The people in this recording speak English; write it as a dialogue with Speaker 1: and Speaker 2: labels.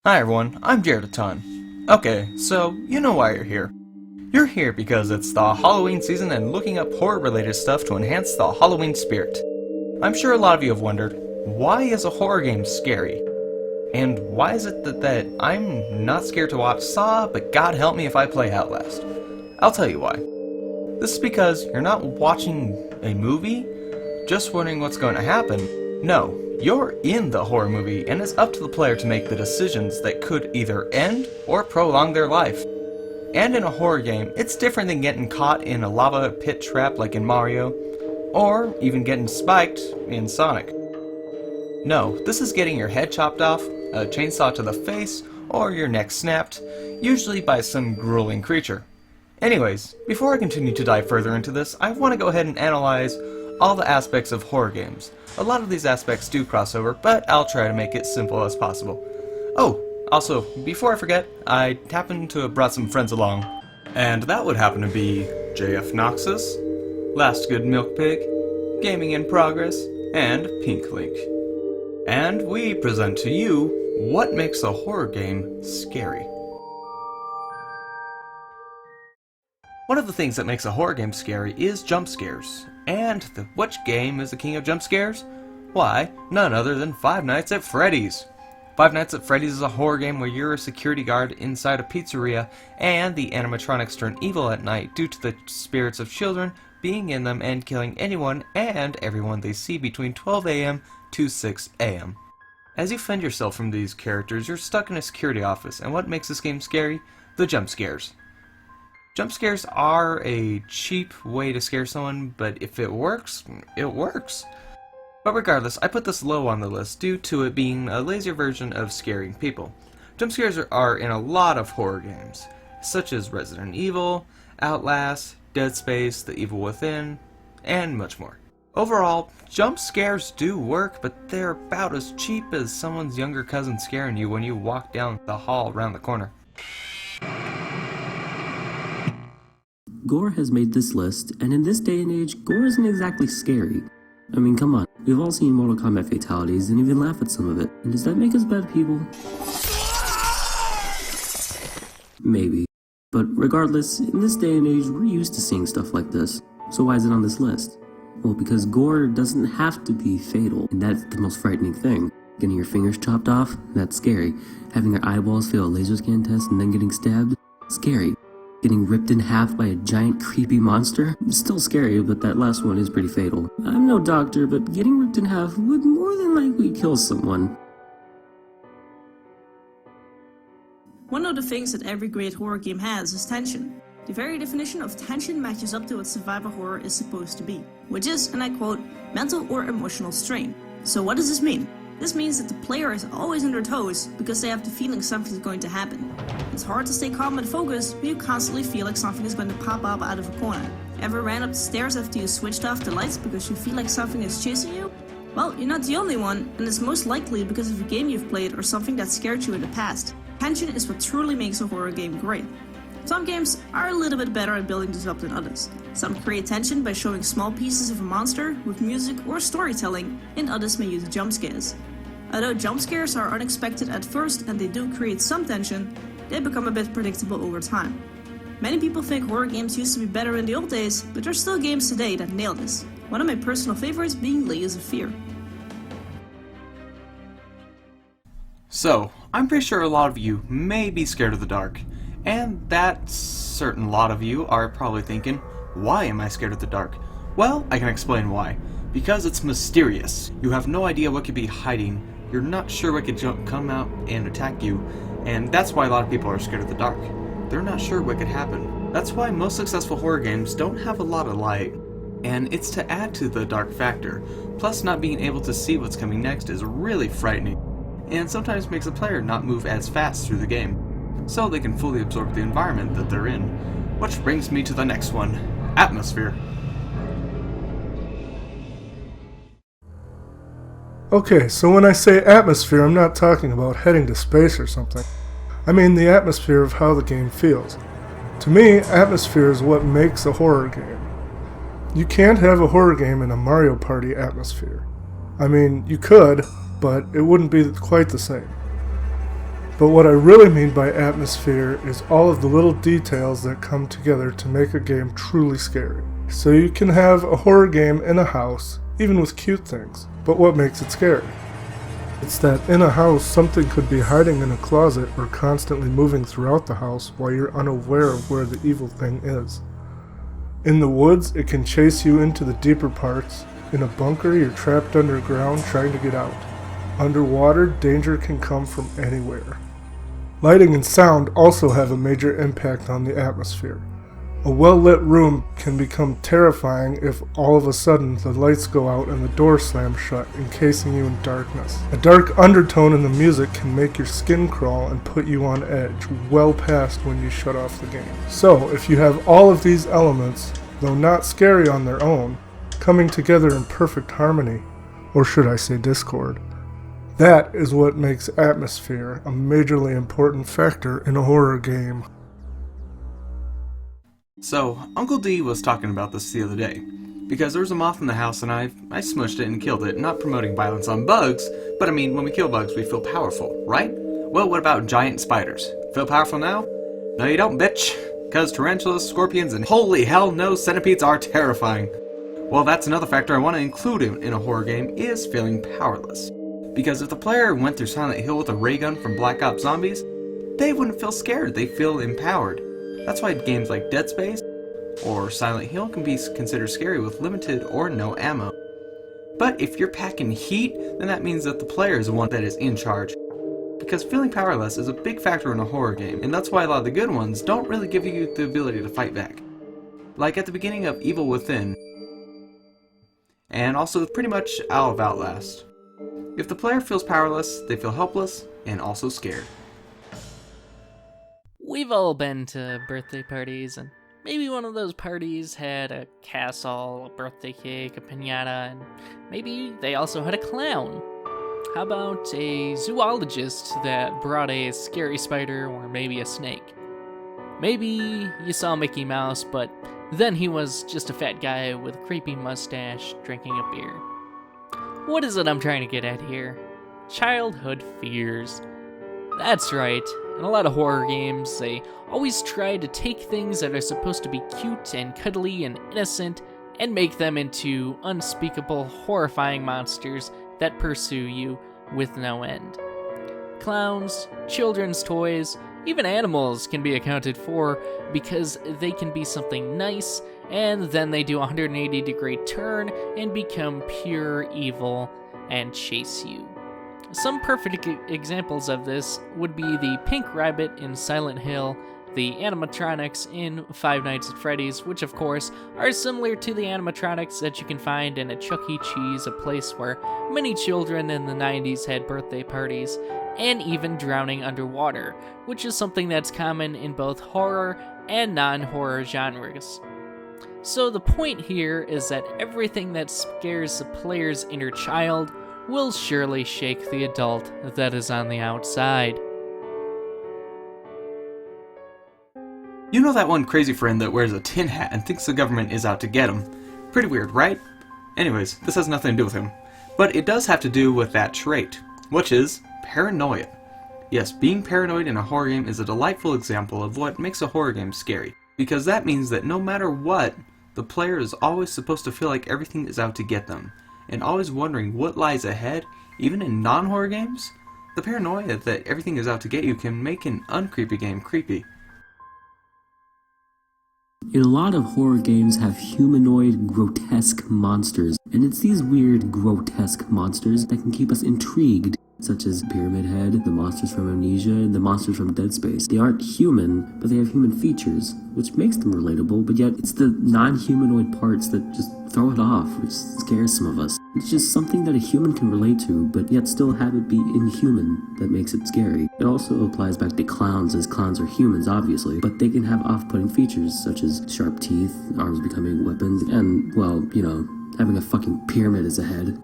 Speaker 1: Hi everyone, I'm Jared a ton. Okay, so you know why you're here. You're here because it's the Halloween season and looking up horror-related stuff to enhance the Halloween spirit. I'm sure a lot of you have wondered, why is a horror game scary? And why is it that I'm not scared to watch Saw, but God help me if I play Outlast? I'll tell you why. This is because you're not watching a movie, just wondering what's going to happen. No, you're in the horror movie, and it's up to the player to make the decisions that could either end or prolong their life. And in a horror game, it's different than getting caught in a lava pit trap like in Mario, or even getting spiked in Sonic. No, this is getting your head chopped off, a chainsaw to the face, or your neck snapped, usually by some grueling creature. Anyways, before I continue to dive further into this, I want to go ahead and analyze all the aspects of horror games. A lot of these aspects do cross over, but I'll try to make it simple as possible. Oh, also, before I forget, I happened to have brought some friends along, and that would happen to be JF Noxus, Last Good Milk Pig, Gaming in Progress, and Pink Link. And we present to you what makes a horror game scary. One of the things that makes a horror game scary is jump scares. And which game is the king of jump scares? Why, none other than Five Nights at Freddy's. Five Nights at Freddy's is a horror game where you're a security guard inside a pizzeria, and the animatronics turn evil at night due to the spirits of children being in them and killing anyone and everyone they see between 12 a.m. to 6 a.m. As you fend yourself from these characters, you're stuck in a security office, and what makes this game scary? The jump scares. Jump scares are a cheap way to scare someone, but if it works, it works. But regardless, I put this low on the list due to it being a lazier version of scaring people. Jump scares are in a lot of horror games, such as Resident Evil, Outlast, Dead Space, The Evil Within, and much more. Overall, jump scares do work, but they're about as cheap as someone's younger cousin scaring you when you walk down the hall around the corner.
Speaker 2: Gore has made this list, and in this day and age, Gore isn't exactly scary. I mean, come on, we've all seen Mortal Kombat fatalities and even laugh at some of it, and does that make us bad people? Maybe. But regardless, in this day and age, we're used to seeing stuff like this. So why is it on this list? Well, because gore doesn't have to be fatal, and that's the most frightening thing. Getting your fingers chopped off? That's scary. Having their eyeballs fail a laser scan test and then getting stabbed? Scary. Getting ripped in half by a giant creepy monster? Still scary, but that last one is pretty fatal. I'm no doctor, but getting ripped in half would more than likely kill someone.
Speaker 3: One of the things that every great horror game has is tension. The very definition of tension matches up to what survival horror is supposed to be, which is, and I quote, mental or emotional strain. So what does this mean? This means that the player is always on their toes because they have the feeling something's going to happen. It's hard to stay calm and focused when you constantly feel like something is going to pop up out of a corner. Ever ran up the stairs after you switched off the lights because you feel like something is chasing you? Well, you're not the only one, and it's most likely because of a game you've played or something that scared you in the past. Tension is what truly makes a horror game great. Some games are a little bit better at building this up than others. Some create tension by showing small pieces of a monster with music or storytelling, and others may use jump scares. Although jump scares are unexpected at first and they do create some tension, they become a bit predictable over time. Many people think horror games used to be better in the old days, but there's still games today that nail this. One of my personal favorites being Layers of Fear.
Speaker 1: So, I'm pretty sure a lot of you may be scared of the dark, and that certain lot of you are probably thinking, why am I scared of the dark? Well, I can explain why. Because it's mysterious. You have no idea what could be hiding, you're not sure what could come out and attack you, and that's why a lot of people are scared of the dark. They're not sure what could happen. That's why most successful horror games don't have a lot of light, and it's to add to the dark factor. Plus, not being able to see what's coming next is really frightening, and sometimes makes a player not move as fast through the game, so they can fully absorb the environment that they're in. Which brings me to the next one, atmosphere.
Speaker 4: Okay, so when I say atmosphere, I'm not talking about heading to space or something. I mean the atmosphere of how the game feels. To me, atmosphere is what makes a horror game. You can't have a horror game in a Mario Party atmosphere. I mean, you could, but it wouldn't be quite the same. But what I really mean by atmosphere is all of the little details that come together to make a game truly scary. So you can have a horror game in a house, even with cute things, but what makes it scary? It's that in a house something could be hiding in a closet or constantly moving throughout the house while you're unaware of where the evil thing is. In the woods, it can chase you into the deeper parts. In a bunker, you're trapped underground trying to get out. Underwater, danger can come from anywhere. Lighting and sound also have a major impact on the atmosphere. A well-lit room can become terrifying if all of a sudden the lights go out and the door slams shut, encasing you in darkness. A dark undertone in the music can make your skin crawl and put you on edge, well past when you shut off the game. So, if you have all of these elements, though not scary on their own, coming together in perfect harmony, or should I say discord, that is what makes atmosphere a majorly important factor in a horror game.
Speaker 1: So, Uncle D was talking about this the other day, because there was a moth in the house and I smushed it and killed it, not promoting violence on bugs, but I mean, when we kill bugs we feel powerful, right? Well, what about giant spiders? Feel powerful now? No you don't, bitch, because tarantulas, scorpions, and holy hell no, centipedes are terrifying. Well, that's another factor I want to include in a horror game, is feeling powerless. Because if the player went through Silent Hill with a ray gun from Black Ops Zombies, they wouldn't feel scared, they feel empowered. That's why games like Dead Space or Silent Hill can be considered scary with limited or no ammo. But if you're packing heat, then that means that the player is the one that is in charge. Because feeling powerless is a big factor in a horror game, and that's why a lot of the good ones don't really give you the ability to fight back. Like at the beginning of Evil Within, and also pretty much out of Outlast. If the player feels powerless, they feel helpless and also scared.
Speaker 5: We've all been to birthday parties, and maybe one of those parties had a castle, a birthday cake, a piñata, and maybe they also had a clown. How about a zoologist that brought a scary spider or maybe a snake? Maybe you saw Mickey Mouse, but then he was just a fat guy with a creepy mustache drinking a beer. What is it I'm trying to get at here? Childhood fears. That's right. In a lot of horror games, they always try to take things that are supposed to be cute and cuddly and innocent and make them into unspeakable, horrifying monsters that pursue you with no end. Clowns, children's toys, even animals can be accounted for because they can be something nice, and then they do a 180-degree turn and become pure evil and chase you. Some perfect examples of this would be the pink rabbit in Silent Hill, the animatronics in Five Nights at Freddy's, which of course are similar to the animatronics that you can find in a Chuck E. Cheese, a place where many children in the 90s had birthday parties, and even drowning underwater, which is something that's common in both horror and non-horror genres. So the point here is that everything that scares the player's inner child will surely shake the adult that is on the outside.
Speaker 1: You know that one crazy friend that wears a tin hat and thinks the government is out to get him? Pretty weird, right? Anyways, this has nothing to do with him. But it does have to do with that trait, which is paranoia. Yes, being paranoid in a horror game is a delightful example of what makes a horror game scary, because that means that no matter what, the player is always supposed to feel like everything is out to get them, and always wondering what lies ahead, even in non-horror games. The paranoia that everything is out to get you can make an uncreepy game creepy.
Speaker 2: In a lot of horror games have humanoid, grotesque monsters, and it's these weird, grotesque monsters that can keep us intrigued, such as Pyramid Head, the monsters from Amnesia, and the monsters from Dead Space. They aren't human, but they have human features, which makes them relatable, but yet it's the non-humanoid parts that just throw it off, which scares some of us. It's just something that a human can relate to, but yet still have it be inhuman that makes it scary. It also applies back to clowns, as clowns are humans, obviously, but they can have off-putting features, such as sharp teeth, arms becoming weapons, and, well, you know, having a fucking pyramid as a head.